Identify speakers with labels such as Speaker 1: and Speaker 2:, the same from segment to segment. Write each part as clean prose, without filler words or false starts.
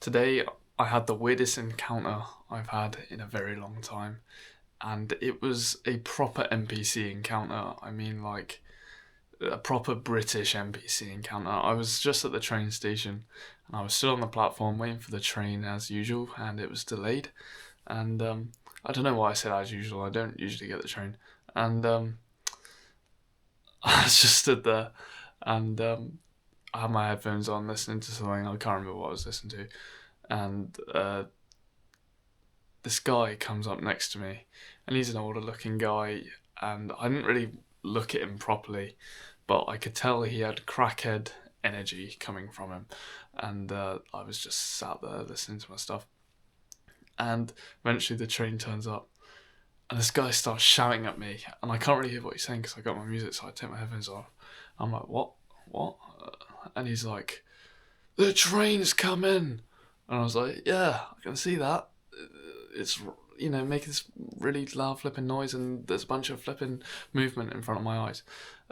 Speaker 1: Today I had the weirdest encounter I've had in a very long time, and it was a proper NPC encounter. I mean, like a proper British NPC encounter. I was just at the train station and I was still on the platform waiting for the train as usual, and it was delayed. And I don't know why I said as usual, I don't usually get the train. And I was just stood there and I had my headphones on listening to something. I can't remember what I was listening to. And this guy comes up next to me, and he's an older looking guy, and I didn't really look at him properly, but I could tell he had crackhead energy coming from him, and I was just sat there listening to my stuff, and eventually the train turns up, and this guy starts shouting at me, and I can't really hear what he's saying because I got my music, so I take my headphones off. I'm like, what? And he's like, the train's coming, and I was like, yeah, I can see that. It's making this really loud flipping noise, and there's a bunch of flipping movement in front of my eyes.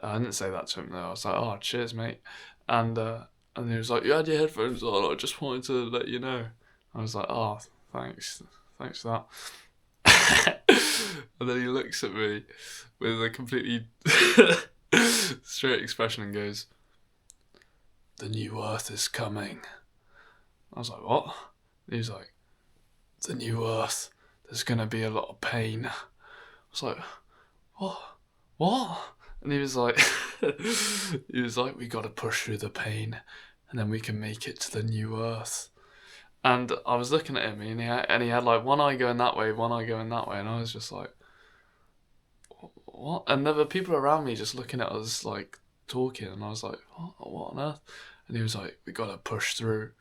Speaker 1: I didn't say that to him though. I was like, "Oh, cheers, mate," and he was like, "You had your headphones on. I just wanted to let you know." I was like, "Oh, thanks for that." And then he looks at me with a completely straight expression and goes, "The new Earth is coming." I was like, "What?" He was like, "The new Earth. There's gonna be a lot of pain." I was like, "What? What?" And he was like, "We gotta push through the pain, and then we can make it to the new Earth." And I was looking at him, and he had like one eye going that way, one eye going that way, and I was just like, "What?" And there were people around me just looking at us like talking, and I was like, "What on earth?" And he was like, "We gotta push through,"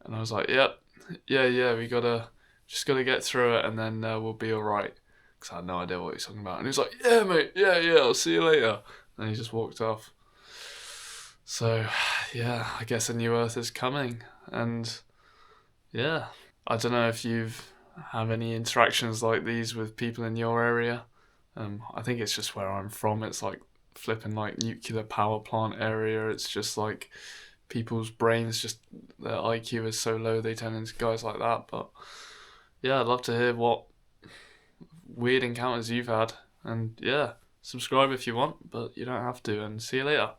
Speaker 1: and I was like, "Yep, yeah, we gotta." Just got to get through it, and then we'll be all right. Because I had no idea what he's talking about. And he was like, "Yeah, mate, yeah, I'll see you later." And he just walked off. So, yeah, I guess a new Earth is coming. And, yeah, I don't know if you've have any interactions like these with people in your area. I think it's just where I'm from. It's like flipping like nuclear power plant area. It's just like people's brains, just their IQ is so low they turn into guys like that. But yeah, I'd love to hear what weird encounters you've had. And yeah, subscribe if you want, but you don't have to. And see you later.